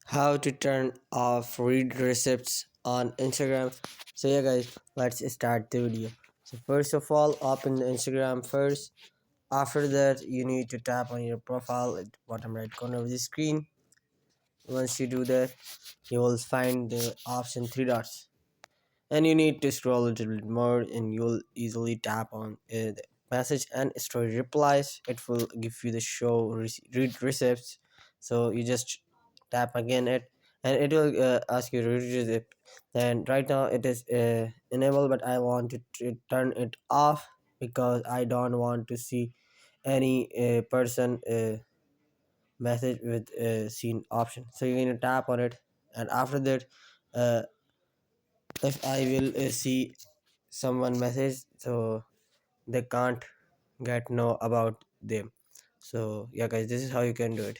How to turn off read receipts on Instagram. So yeah guys, let's start the video. So first of all, open the Instagram first. After that, you need to tap on your profile at the bottom right corner of the screen. Once you do that, you will find the option three dots, and you need to scroll a little bit more and you'll easily tap on the message and story replies. It will give you the show read receipts, so you just tap again it and it will ask you to read receipt. And right now it is enabled, but I want to turn it off because I don't want to see any person message with scene option. So you're going to tap on it, and after that, uh, if I will see someone message, so they can't get know about them. So yeah guys, this is how you can do it.